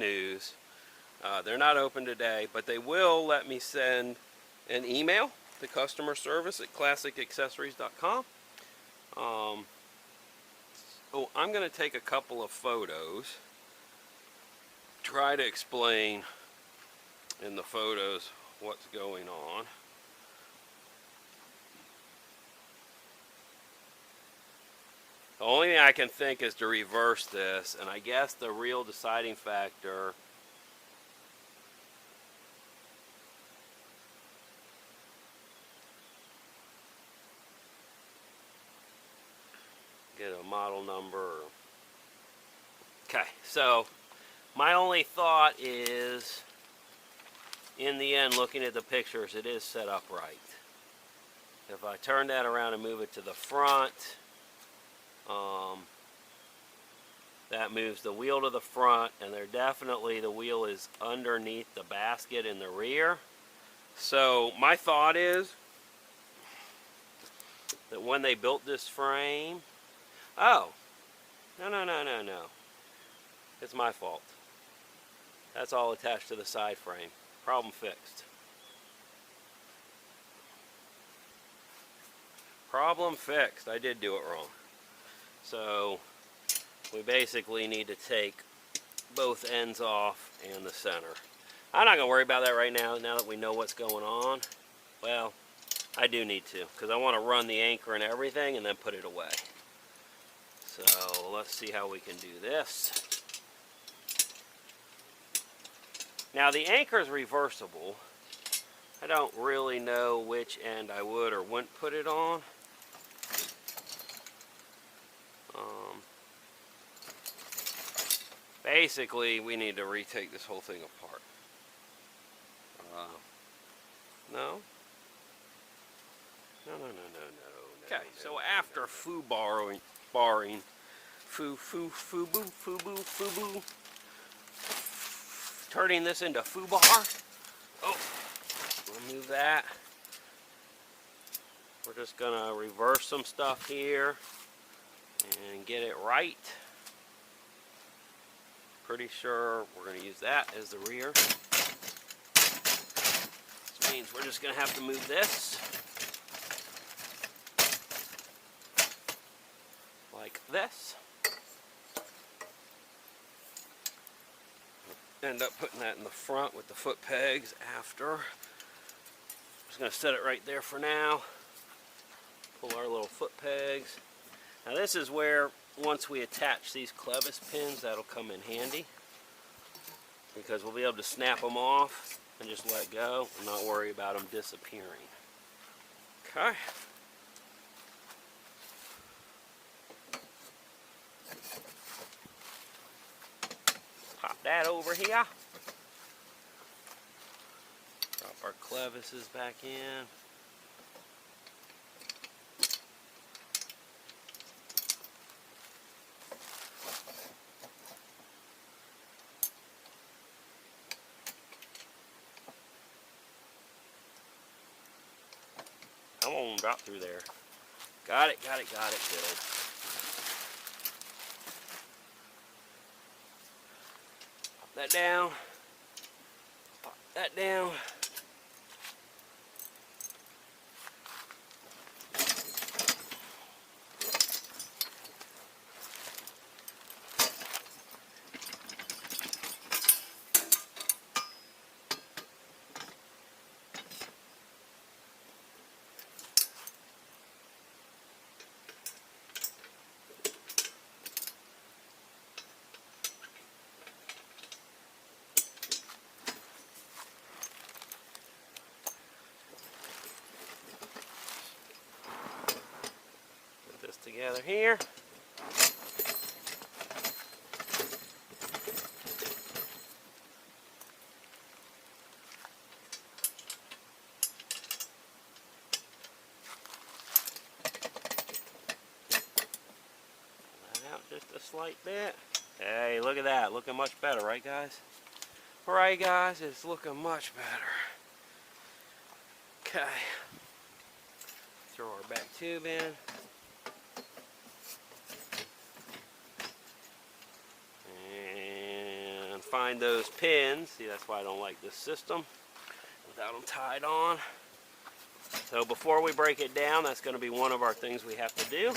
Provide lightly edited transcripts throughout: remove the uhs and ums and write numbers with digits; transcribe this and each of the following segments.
news. They're not open today, but they will let me send an email to customer service at classicaccessories.com. So I'm going to take a couple of photos, try to explain in the photos what's going on. The only thing I can think is to reverse this, and I guess the real deciding factor get a model number. Okay, so my only thought is, in the end, looking at the pictures, it is set up right. If I turn that around and move it to the front, that moves the wheel to the front, and the wheel is underneath the basket in the rear. So my thought is that when they built this frame, no. It's my fault. That's all attached to the side frame. Problem fixed. Problem fixed. I did do it wrong. So we basically need to take both ends off and the center. I'm not going to worry about that right now that we know what's going on. Well, I do need to, because I want to run the anchor and everything and then put it away. So let's see how we can do this. Now the anchor is reversible. I don't really know which end I would or wouldn't put it on. Basically, we need to retake this whole thing apart. No. Okay, so after turning this into foobar. Oh, remove that. We're just gonna reverse some stuff here and get it right. Pretty sure we're going to use that as the rear. Which means we're just going to have to move this like this. End up putting that in the front with the foot pegs after. Just going to set it right there for now. Pull our little foot pegs. Now this is where, once we attach these clevis pins, that'll come in handy, because we'll be able to snap them off and just let go and not worry about them disappearing. Okay. Pop that over here. Drop our clevises back in. Come on, drop through there. Got it, good. Pop that down. Pop that down. Together here. That out just a slight bit. Hey, look at that. Looking much better, right guys? Right guys, it's looking much better. Okay. Throw our back tube in. find those pins. See, that's why I don't like this system without them tied on. So before we break it down, that's going to be one of our things we have to do.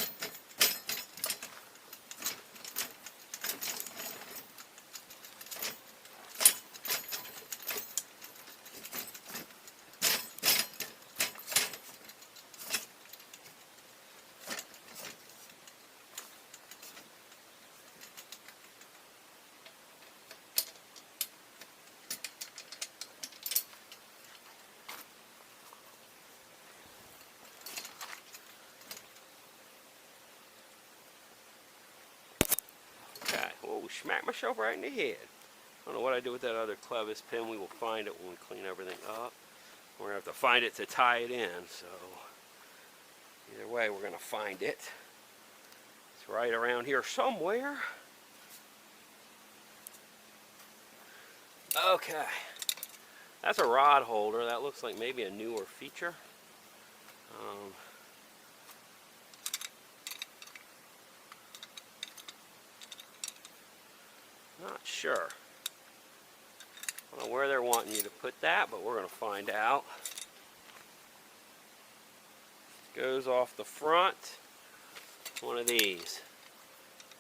Okay, whoa, smacked myself right in the head. I don't know what I do with that other clevis pin. We will find it when we clean everything up. We're going to have to find it to tie it in, so either way we're going to find it. It's right around here somewhere. Okay, that's a rod holder. That looks like maybe a newer feature. Not sure. I don't know where they're wanting you to put that, but we're going to find out. Goes off the front. One of these.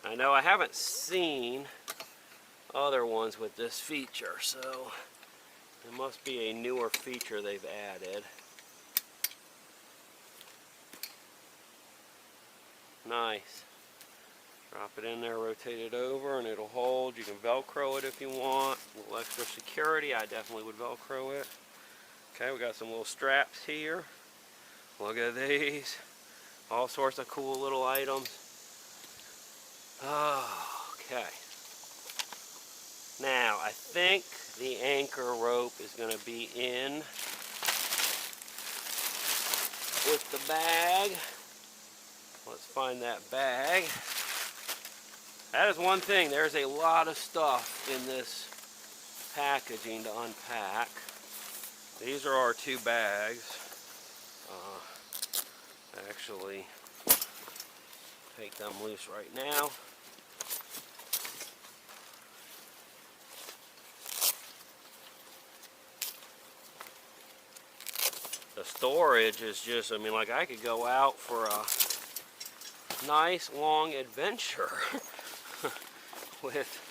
I know I haven't seen other ones with this feature, so it must be a newer feature they've added. Nice. Drop it in there, rotate it over, and it'll hold. You can Velcro it if you want. A little extra security. I definitely would Velcro it. Okay, we got some little straps here. Look at these. All sorts of cool little items. Oh, okay. Now, I think the anchor rope is going to be in with the bag. Let's find that bag. That is one thing. There's a lot of stuff in this packaging to unpack. These are our two bags. Actually, take them loose right now. The storage is just, I mean, like I could go out for a nice long adventure with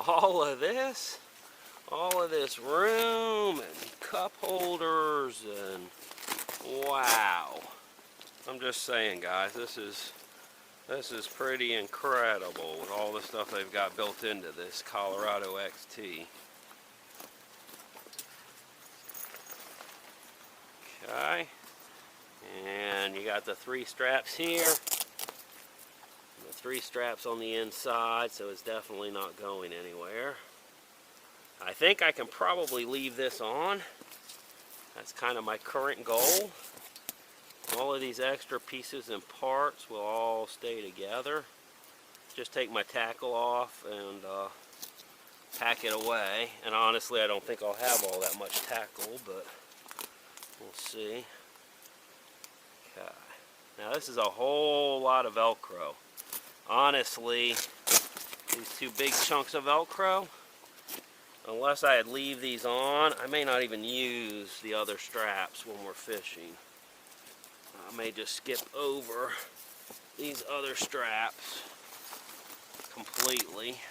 all of this room and cup holders and wow. I'm just saying, guys, this is pretty incredible with all the stuff they've got built into this Colorado XT. Okay, and you got the 3 straps here, the 3 straps on the inside, so it's definitely not going anywhere. I think I can probably leave this on. That's kind of my current goal. All of these extra pieces and parts will all stay together. Just take my tackle off and pack it away. And honestly, I don't think I'll have all that much tackle, but we'll see. Okay. Now this is a whole lot of Velcro. Honestly, these 2 big chunks of Velcro, unless I leave these on, I may not even use the other straps when we're fishing. I may just skip over these other straps completely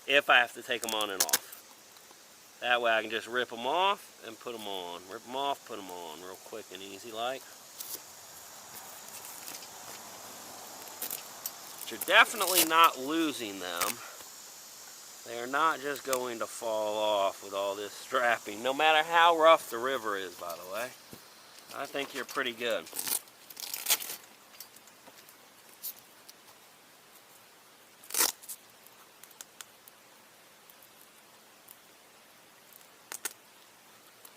if I have to take them on and off. That way I can just rip them off and put them on. Rip them off, put them on real quick and easy like. But you're definitely not losing them. They are not just going to fall off with all this strapping, no matter how rough the river is, by the way. I think you're pretty good.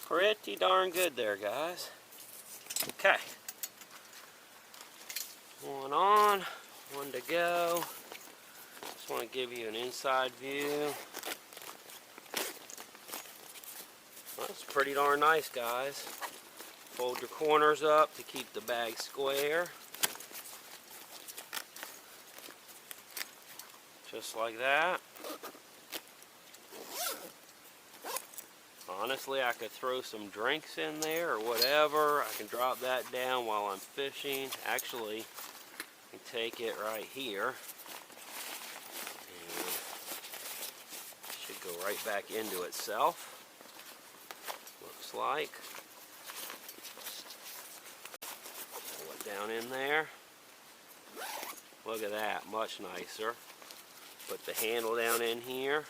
Pretty darn good there, guys. Okay. One on, one to go. Just want to give you an inside view. That's pretty darn nice, guys. Fold your corners up to keep the bag square. Just like that. Honestly, I could throw some drinks in there or whatever. I can drop that down while I'm fishing. Actually, I can take it right here. And it should go right back into itself. Looks like. Pull it down in there. Look at that, much nicer. Put the handle down in here.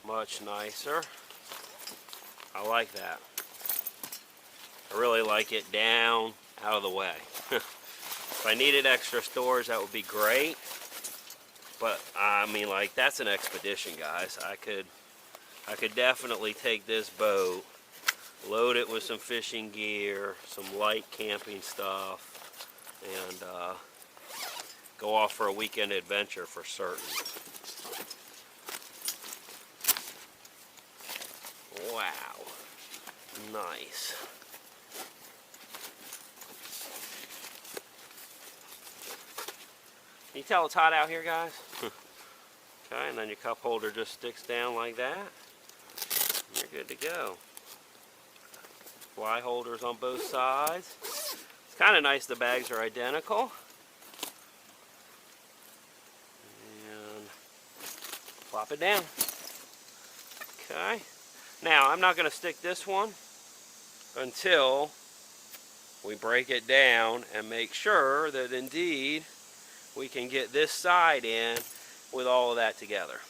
Much nicer. I like that. I really like it down, out of the way. If I needed extra storage, that would be great. But I mean, like, that's an expedition, guys. I could definitely take this boat, load it with some fishing gear, some light camping stuff, and go off for a weekend adventure for certain. Wow. Nice. Can you tell it's hot out here, guys? Okay, and then your cup holder just sticks down like that. You're good to go. Fly holders on both sides. It's kind of nice the bags are identical. And plop it down. Okay. Now, I'm not going to stick this one until we break it down and make sure that indeed we can get this side in with all of that together.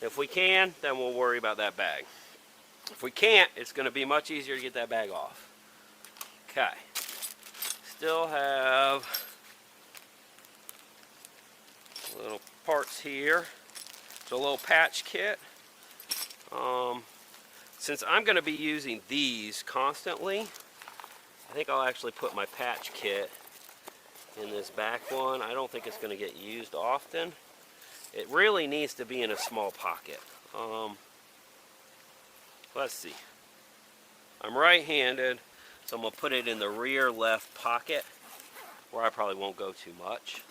If we can, then we'll worry about that bag. If we can't, it's going to be much easier to get that bag off. Okay. Still have little parts here. It's a little patch kit. Since I'm going to be using these constantly, I think I'll actually put my patch kit in this back one. I don't think it's going to get used often. It really needs to be in a small pocket. Let's see. I'm right-handed, so I'm going to put it in the rear left pocket, where I probably won't go too much.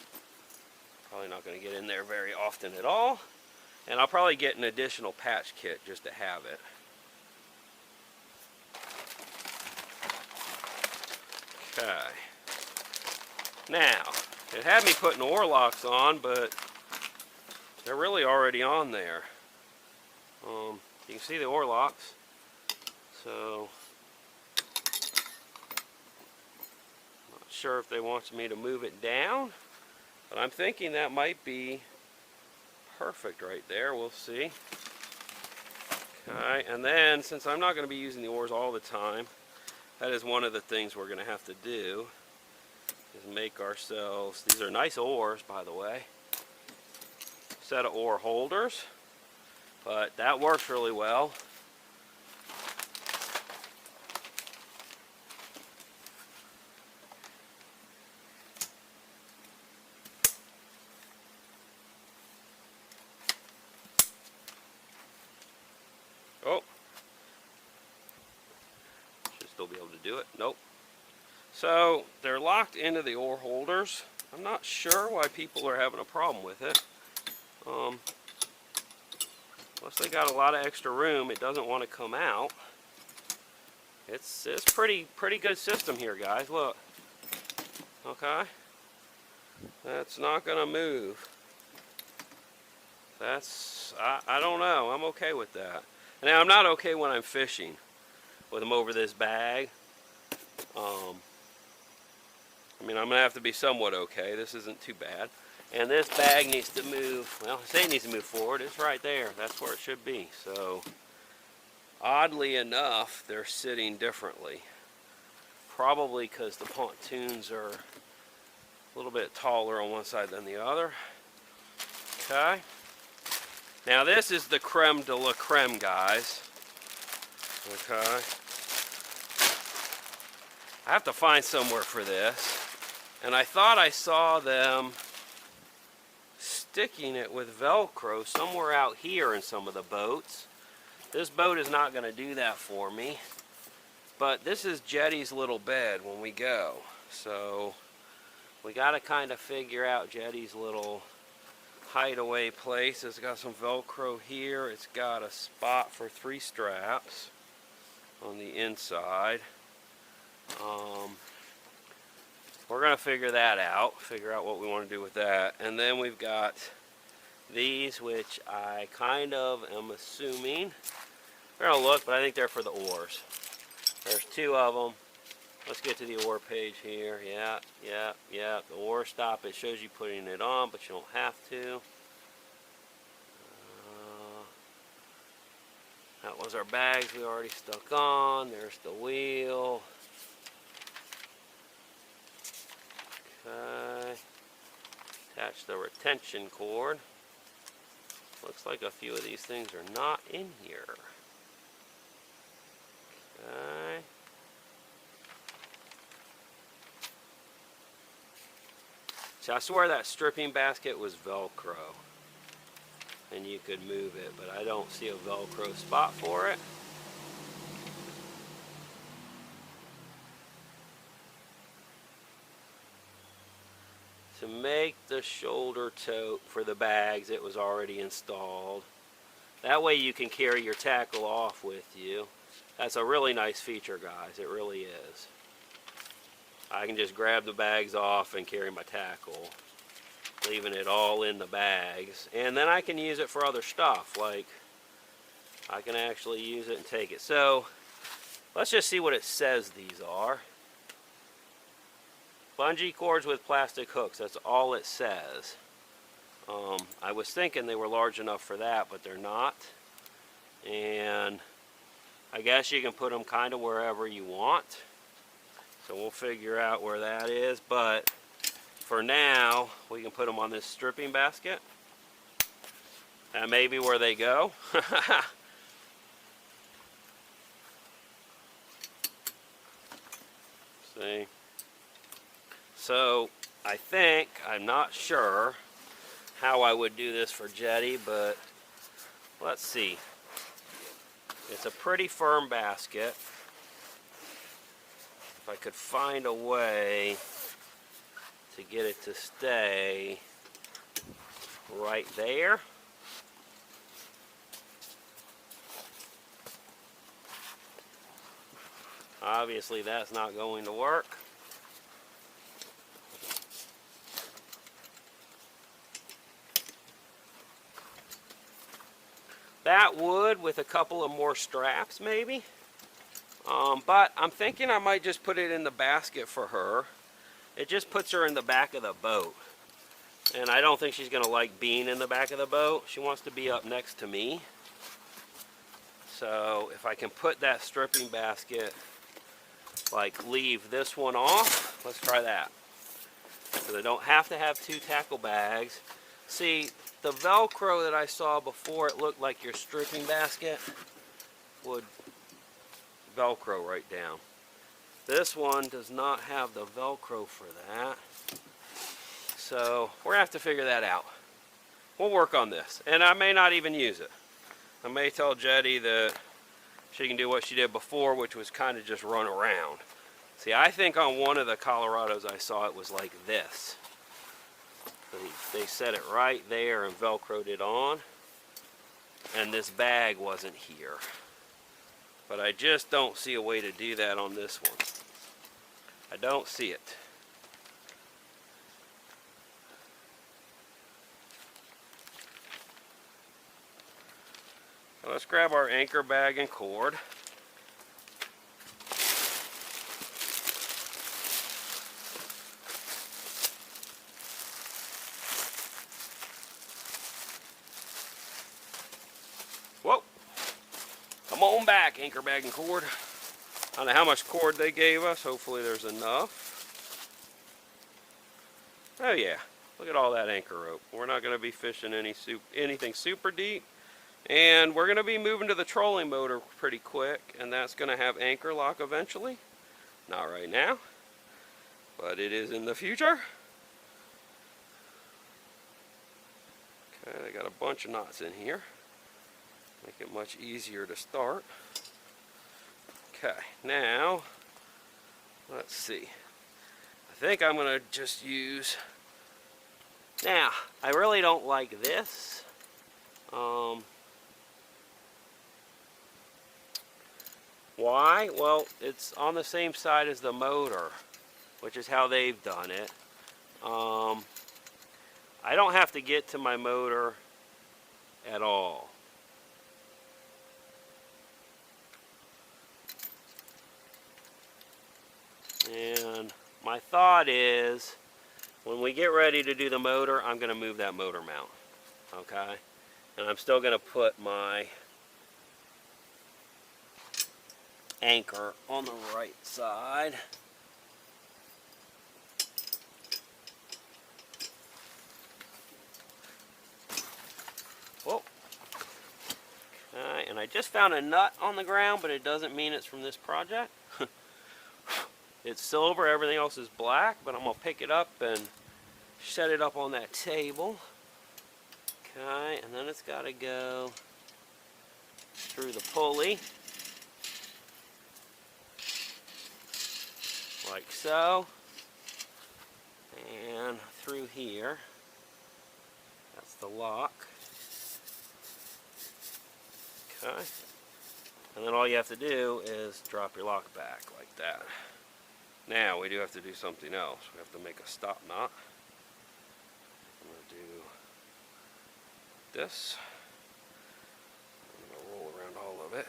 Probably not going to get in there very often at all. And I'll probably get an additional patch kit just to have it. Okay. Now, it had me putting oar locks on, but they're really already on there. You can see the oar locks. So, not sure if they want me to move it down, but I'm thinking that might be perfect right there. We'll see. Okay, and then since I'm not going to be using the oars all the time, that is one of the things we're going to have to do, is make ourselves, these are nice oars by the way, set of oar holders, but that works really well. Oh, should still be able to do it. Nope. So they're locked into the oar holders. I'm not sure why people are having a problem with it. Unless they got a lot of extra room, it doesn't want to come out. It's pretty good system here, guys. Look. Okay. That's not gonna move. That's I don't know. I'm okay with that. Now I'm not okay when I'm fishing with them over this bag. I mean, I'm gonna have to be somewhat okay. This isn't too bad. And this bag needs to move, well, I say it needs to move forward. It's right there. That's where it should be. So, oddly enough, they're sitting differently. Probably because the pontoons are a little bit taller on one side than the other. Okay. Now, this is the creme de la creme, guys. Okay. I have to find somewhere for this. And I thought I saw them sticking it with Velcro somewhere out here in some of the boats. This boat is not going to do that for me. But this is Jettie's little bed when we go. So we got to kind of figure out Jettie's little hideaway place. It's got some Velcro here. It's got a spot for 3 straps on the inside. We're going to figure that out, figure out what we want to do with that. And then we've got these, which I kind of am assuming, we're going to look, but I think they're for the oars. There's 2 of them. Let's get to the oar page here. Yeah. The oar stop, it shows you putting it on, but you don't have to. That was our bags we already stuck on. There's the wheel. Okay. Attach the retention cord. Looks like a few of these things are not in here. Okay. So I swear that stripping basket was Velcro. And you could move it, but I don't see a Velcro spot for it. To make the shoulder tote for the bags, it was already installed. That way you can carry your tackle off with you. That's a really nice feature, guys. It really is. I can just grab the bags off and carry my tackle, leaving it all in the bags. And then I can use it for other stuff, like I can actually use it and take it. So let's just see what it says these are. Bungee cords with plastic hooks, that's all it says. I was thinking they were large enough for that, but they're not. And I guess you can put them kind of wherever you want. So we'll figure out where that is, but for now, we can put them on this stripping basket. That may be where they go. See? So I think, I'm not sure how I would do this for Jettie, but let's see. It's a pretty firm basket. If I could find a way to get it to stay right there. Obviously that's not going to work. That would, with a couple of more straps maybe. But I'm thinking I might just put it in the basket for her. It just puts her in the back of the boat. And I don't think she's going to like being in the back of the boat. She wants to be up next to me. So if I can put that stripping basket, like leave this one off, let's try that. So I don't have to have 2 tackle bags. See, the Velcro that I saw before, it looked like your stripping basket would Velcro right down. This one does not have the Velcro for that. So we're going to have to figure that out. We'll work on this. And I may not even use it. I may tell Jettie that she can do what she did before, which was kind of just run around. See, I think on one of the Colorados I saw it was like this. They set it right there and Velcroed it on. And this bag wasn't here. But I just don't see a way to do that on this one. I don't see it. So let's grab our anchor bag and cord. Whoa! Come on back, anchor bag and cord. I don't know how much cord they gave us. Hopefully there's enough. Oh yeah, look at all that anchor rope. We're not going to be fishing anything super deep. And we're going to be moving to the trolling motor pretty quick. And that's going to have anchor lock eventually. Not right now, but it is in the future. Okay, they got a bunch of knots in here. Make it much easier to start. Okay, now, let's see. I think I'm going to just use Now, I really don't like this. Why? Well, it's on the same side as the motor, which is how they've done it. I don't have to get to my motor at all. And my thought is, when we get ready to do the motor, I'm going to move that motor mount. Okay? And I'm still going to put my anchor on the right side. Whoa. Okay, and I just found a nut on the ground, but it doesn't mean it's from this project. It's silver, everything else is black, but I'm going to pick it up and set it up on that table. Okay, and then it's got to go through the pulley, like so, and through here. That's the lock. Okay, and then all you have to do is drop your lock back like that. Now we do have to do something else. We have to make a stop knot. I'm going to do this. I'm going to roll around all of it.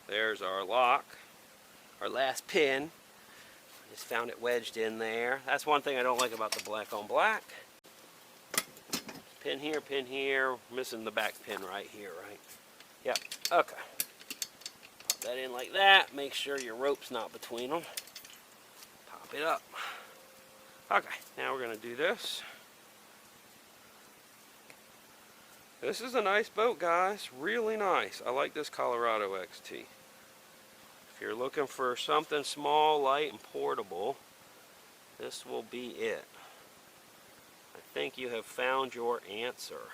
There's our lock, our last pin. I just found it wedged in there. That's one thing I don't like about the black on black. Pin here, missing the back pin right here, right? Yep, okay. Pop that in like that, make sure your rope's not between them. Pop it up. Okay, now we're gonna do this. This is a nice boat, guys, really nice. I like this Colorado XT. If you're looking for something small, light, and portable, this will be it. I think you have found your answer.